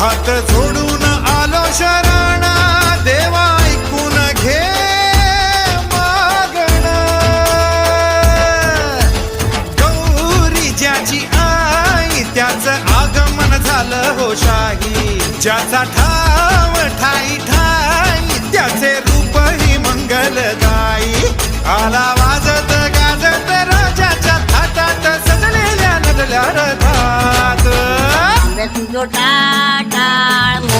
हात जोडून आलो शरण, देवा ऐकून घे मागणं. गौरी ज्याची आई त्याचं आगमन झालं हो शाही, ज्याचा ठाव ठाई ठाई त्याचे रूप ही मंगलदायी. आला वाजत गाजत राजाच्या थाटात सजलेल्या नटल्या रथात. तुझो टाटा